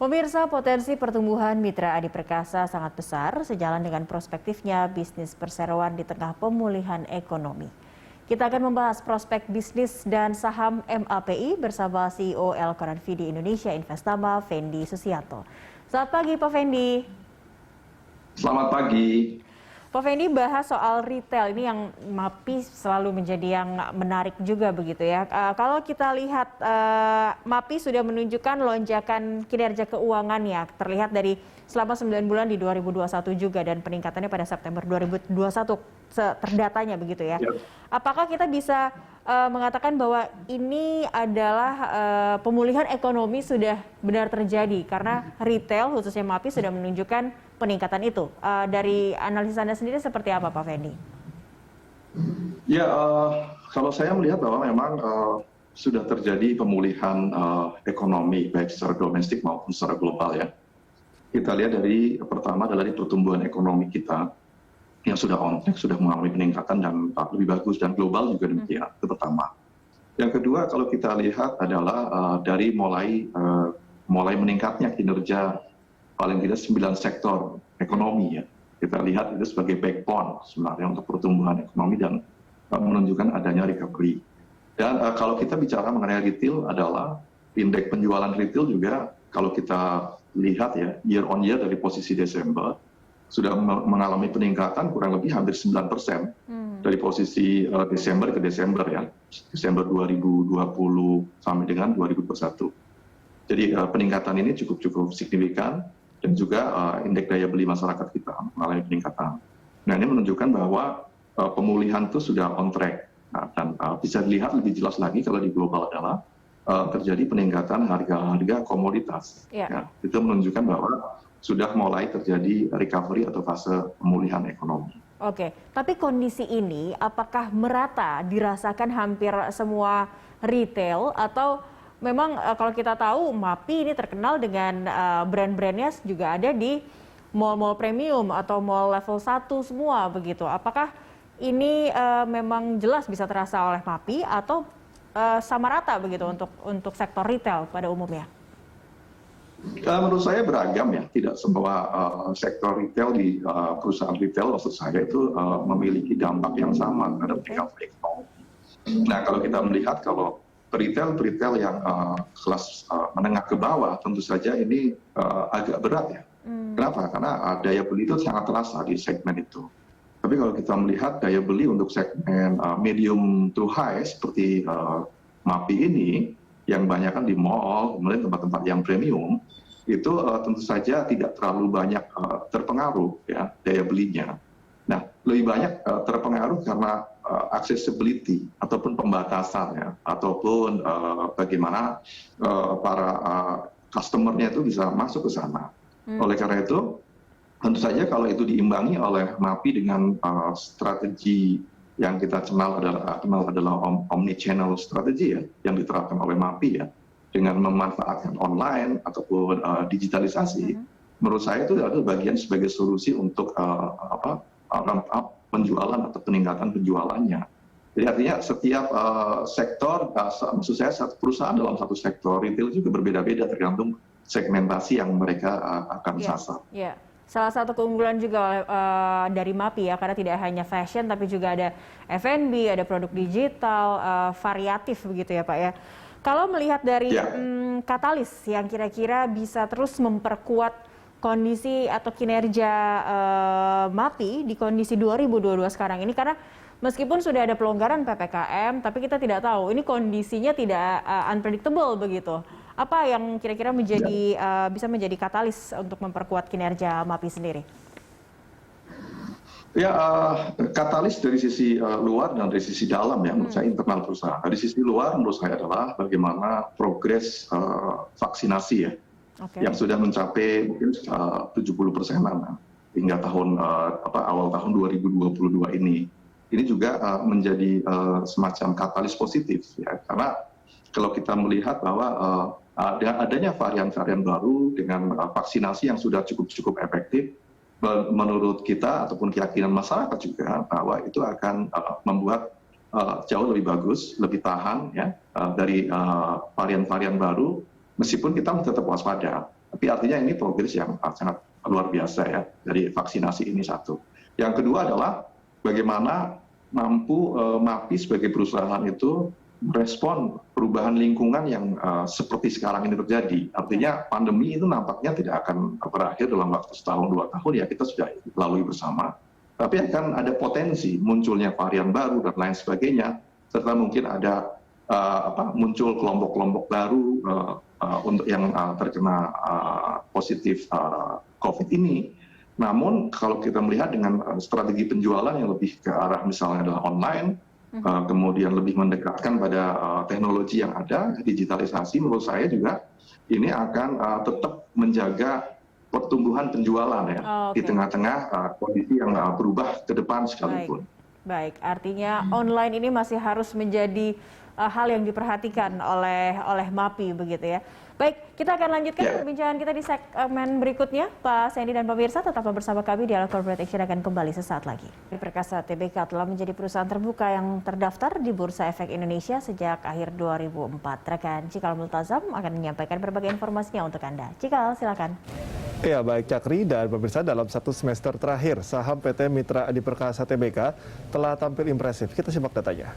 Pemirsa, potensi pertumbuhan Mitra Adi Perkasa sangat besar sejalan dengan prospektifnya bisnis perseroan di tengah pemulihan ekonomi. Kita akan membahas prospek bisnis dan saham MAPI bersama CEO Elkoran Vidi Indonesia Investama, Fendi Susianto. Selamat pagi, Pak Fendi. Selamat pagi. Pak Fendi, bahas soal retail ini yang MAPI selalu menjadi yang menarik juga begitu ya. Kalau kita lihat MAPI sudah menunjukkan lonjakan kinerja keuangan ya, terlihat dari selama 9 bulan di 2021 juga dan peningkatannya pada September 2021 terdatanya begitu ya. Apakah kita bisa mengatakan bahwa ini adalah pemulihan ekonomi sudah benar terjadi karena retail khususnya MAPI sudah menunjukkan peningkatan itu. Dari analisis Anda sendiri seperti apa, Pak Fendi? Ya, kalau saya melihat bahwa memang sudah terjadi pemulihan ekonomi baik secara domestik maupun secara global ya. Kita lihat dari pertama adalah di pertumbuhan ekonomi kita yang sudah on track, sudah mengalami peningkatan dan lebih bagus, dan global juga demikian. Itu pertama. Yang kedua, kalau kita lihat adalah dari mulai meningkatnya kinerja paling tidak 9 sektor ekonomi ya. Kita lihat itu sebagai backbone sebenarnya untuk pertumbuhan ekonomi dan menunjukkan adanya recovery. Dan kalau kita bicara mengenai retail adalah indeks penjualan retail juga kalau kita lihat ya year on year dari posisi Desember sudah mengalami peningkatan kurang lebih hampir 9% dari posisi Desember ke Desember ya. Desember 2020 sampai dengan 2021. Jadi peningkatan ini cukup signifikan. Dan juga indeks daya beli masyarakat kita mengalami peningkatan. Nah, ini menunjukkan bahwa pemulihan itu sudah on track. Nah, dan bisa dilihat lebih jelas lagi kalau di global adalah terjadi peningkatan harga-harga komoditas. Ya, itu menunjukkan bahwa sudah mulai terjadi recovery atau fase pemulihan ekonomi. Oke, tapi kondisi ini apakah merata dirasakan hampir semua retail atau memang kalau kita tahu MAPI ini terkenal dengan brand-brandnya juga ada di mall-mall premium atau mall level 1 semua begitu. Apakah ini memang jelas bisa terasa oleh MAPI atau sama rata begitu untuk sektor retail pada umumnya? Menurut saya beragam ya, tidak semua sektor retail di perusahaan retail maksud saya itu memiliki dampak yang sama terhadap recovery ekonomi. Nah, kalau kita melihat kalau retail yang kelas menengah ke bawah tentu saja ini agak berat ya. Kenapa? Karena daya beli itu sangat terasa di segmen itu. Tapi kalau kita melihat daya beli untuk segmen medium to high seperti MAPI ini yang banyak kan di mall, kemudian tempat-tempat yang premium itu tentu saja tidak terlalu banyak terpengaruh ya daya belinya. Nah, lebih banyak terpengaruh karena accessibility ataupun pembatasan ya, ataupun bagaimana para customer-nya itu bisa masuk ke sana. Oleh karena itu, tentu saja kalau itu diimbangi oleh MAPI dengan strategi yang kita kenal adalah omni-channel strategi ya, yang diterapkan oleh MAPI ya, dengan memanfaatkan online ataupun digitalisasi, menurut saya itu adalah bagian sebagai solusi untuk penjualan atau peningkatan penjualannya. Jadi artinya setiap sektor, maksud saya satu perusahaan dalam satu sektor retail juga berbeda-beda tergantung segmentasi yang mereka akan sasar. Ya. Salah satu keunggulan juga dari MAPI ya, karena tidak hanya fashion tapi juga ada F&B, ada produk digital, variatif begitu ya Pak ya. Kalau melihat dari katalis yang kira-kira bisa terus memperkuat kondisi atau kinerja MAPI di kondisi 2022 sekarang ini, karena meskipun sudah ada pelonggaran PPKM, tapi kita tidak tahu ini kondisinya tidak unpredictable begitu. Apa yang kira-kira bisa menjadi katalis untuk memperkuat kinerja MAPI sendiri? Ya, katalis dari sisi luar dan dari sisi dalam ya, menurut saya internal perusahaan. Dari sisi luar menurut saya adalah bagaimana progres vaksinasi ya. Yang sudah mencapai mungkin 70%-an hingga awal tahun 2022 ini. Ini juga menjadi semacam katalis positif ya, karena kalau kita melihat bahwa adanya varian-varian baru dengan vaksinasi yang sudah cukup efektif, menurut kita ataupun keyakinan masyarakat juga bahwa itu akan membuat jauh lebih bagus, lebih tahan ya dari varian-varian baru. Meskipun kita tetap waspada, Tapi artinya ini progres yang sangat luar biasa ya dari vaksinasi ini satu. Yang kedua adalah bagaimana mampu MAPI sebagai perusahaan itu merespon perubahan lingkungan yang seperti sekarang ini terjadi. Artinya pandemi itu nampaknya tidak akan berakhir dalam waktu setahun 2 tahun ya, kita sudah lalui bersama. Tapi akan ada potensi munculnya varian baru dan lain sebagainya, serta mungkin ada muncul kelompok-kelompok baru untuk yang terkena positif COVID ini. Namun kalau kita melihat dengan strategi penjualan yang lebih ke arah misalnya adalah online, kemudian lebih mendekatkan pada teknologi yang ada, digitalisasi, menurut saya juga ini akan tetap menjaga pertumbuhan penjualan ya di tengah-tengah kondisi yang berubah ke depan sekalipun. Baik, artinya online ini masih harus menjadi hal yang diperhatikan oleh MAPI begitu ya. Baik, kita akan lanjutkan perbincangan kita di segmen berikutnya. Pak Sandy dan pemirsa tetaplah bersama kami. Dialog Corporate Action akan kembali sesaat lagi. Perkasa Tbk telah menjadi perusahaan terbuka yang terdaftar di Bursa Efek Indonesia sejak akhir 2004. Rekan Cikal Multazam akan menyampaikan berbagai informasinya untuk Anda. Cikal, silakan. Ya, baik Cakri dan pemirsa, dalam 1 semester terakhir saham PT Mitra Adi Perkasa Tbk telah tampil impresif. Kita simak datanya.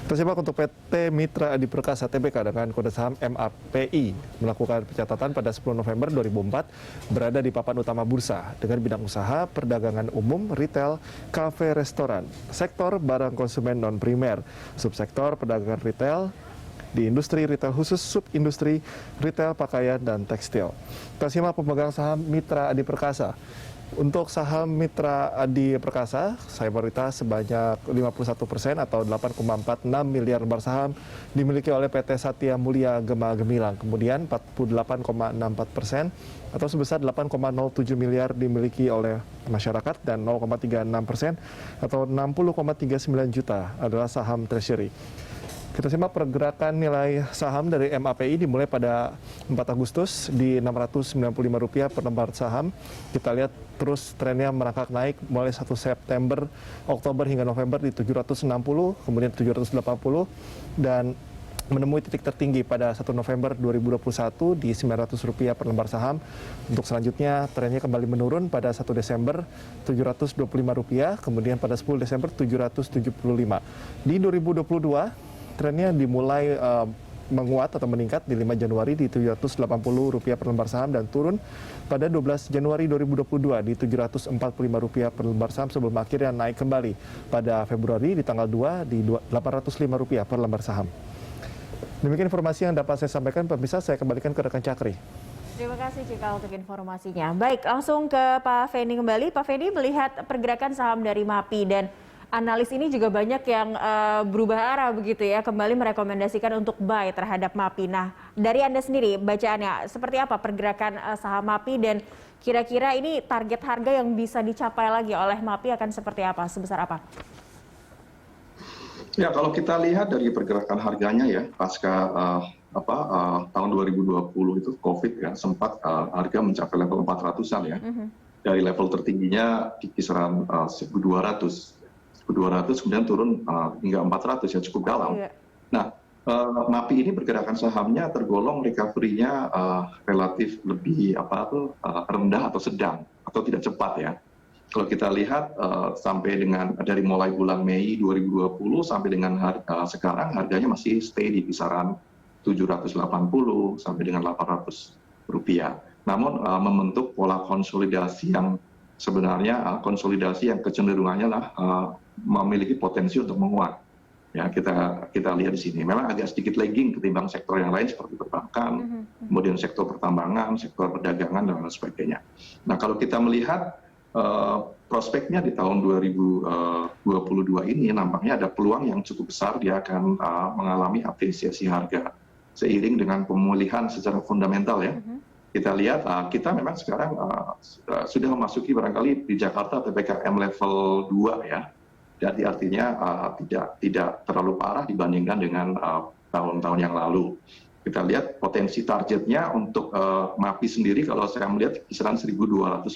Kita simak untuk PT Mitra Adi Perkasa Tbk dengan kode saham MAPI melakukan pencatatan pada 10 November 2004 berada di papan utama bursa dengan bidang usaha, perdagangan umum, retail, kafe, restoran, sektor barang konsumen non-primer, subsektor perdagangan retail, di industri retail khusus, subindustri retail pakaian dan tekstil. Kita simak pemegang saham Mitra Adi Perkasa. Untuk saham Mitra Adi Perkasa, mayoritas sebanyak 51% atau 8,46 miliar lembar saham dimiliki oleh PT Satya Mulia Gema Gemilang. Kemudian 48,64% atau sebesar 8,07 miliar dimiliki oleh masyarakat dan 0,36% atau 60,39 juta adalah saham treasury. Kita simak pergerakan nilai saham dari MAPI dimulai pada 4 Agustus di Rp695 per lembar saham. Kita lihat terus trennya merangkak naik mulai 1 September, Oktober hingga November di 760, kemudian 780 dan menemui titik tertinggi pada 1 November 2021 di Rp900 per lembar saham. Untuk selanjutnya trennya kembali menurun pada 1 Desember Rp725, kemudian pada 10 Desember Rp775. Di 2022 trennya dimulai menguat atau meningkat di 5 Januari di Rp780 per lembar saham dan turun pada 12 Januari 2022 di Rp745 per lembar saham sebelum akhirnya naik kembali pada Februari di tanggal 2 di Rp805 per lembar saham. Demikian informasi yang dapat saya sampaikan, pemirsa. Saya kembalikan ke rekan Cakri. Terima kasih Cikal untuk informasinya. Baik, langsung ke Pak Fendi kembali. Pak Fendi melihat pergerakan saham dari MAPI dan analis ini juga banyak yang berubah arah begitu ya, kembali merekomendasikan untuk buy terhadap MAPI. Nah, dari Anda sendiri bacaannya seperti apa pergerakan saham MAPI dan kira-kira ini target harga yang bisa dicapai lagi oleh MAPI akan seperti apa, sebesar apa? Ya, kalau kita lihat dari pergerakan harganya ya, pasca tahun 2020 itu COVID ya, sempat harga mencapai level 400-an ya. Dari level tertingginya di kisaran 1.200. 200 kemudian turun hingga 400 ya, cukup dalam. Nah, MAPI ini pergerakan sahamnya tergolong recovery-nya relatif lebih rendah atau sedang atau tidak cepat ya. Kalau kita lihat sampai dengan dari mulai bulan Mei 2020 sampai dengan sekarang harganya masih stay di kisaran 780 sampai dengan 800 rupiah. Namun membentuk pola konsolidasi yang sebenarnya konsolidasi yang kecenderungannya lah memiliki potensi untuk menguat. Ya, kita lihat di sini. Memang agak sedikit lagging ketimbang sektor yang lain seperti perbankan, kemudian sektor pertambangan, sektor perdagangan dan lain sebagainya. Nah, kalau kita melihat prospeknya di tahun 2022 ini nampaknya ada peluang yang cukup besar dia akan mengalami apresiasi harga seiring dengan pemulihan secara fundamental ya. Kita lihat kita memang sekarang sudah memasuki barangkali di Jakarta PPKM level 2 ya. Jadi artinya tidak terlalu parah dibandingkan dengan tahun-tahun yang lalu. Kita lihat potensi targetnya untuk MAPI sendiri kalau saya melihat kisaran 1.250.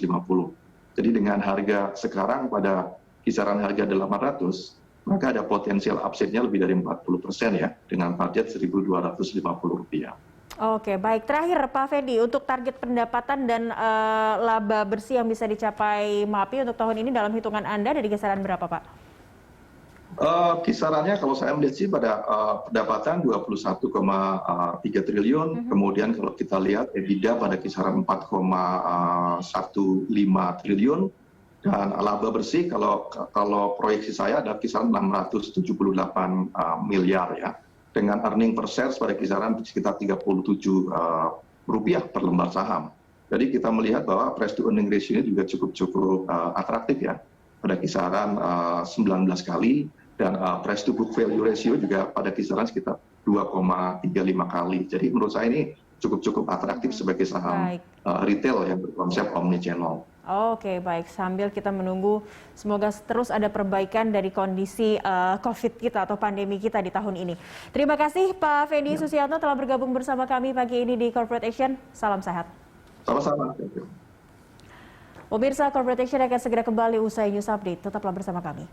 Jadi dengan harga sekarang pada kisaran harga 800, maka ada potensial upside-nya lebih dari 40% ya, dengan target Rp1.250. Oke, baik. Terakhir Pak Fendi, untuk target pendapatan dan laba bersih yang bisa dicapai MAPI untuk tahun ini dalam hitungan Anda dari kisaran berapa, Pak? Kisarannya kalau saya melihat sih pada pendapatan 21,3 triliun, kemudian kalau kita lihat EBITDA pada kisaran 4,15 triliun, dan laba bersih kalau proyeksi saya ada kisaran 678 miliar ya, dengan earning per share pada kisaran sekitar 37 rupiah per lembar saham. Jadi kita melihat bahwa price to earning ratio ini juga cukup atraktif ya, pada kisaran 19 kali, dan price to book value ratio juga pada kisaran sekitar 2,35 kali. Jadi menurut saya ini cukup atraktif sebagai saham retail yang berkonsep omnichannel. Oke, baik. Sambil kita menunggu, semoga terus ada perbaikan dari kondisi COVID kita atau pandemi kita di tahun ini. Terima kasih Pak Fendi Susianto telah bergabung bersama kami pagi ini di Corporate Action. Salam sehat. Sama-sama. Pemirsa, Corporate Action akan segera kembali usai News Update. Tetaplah bersama kami.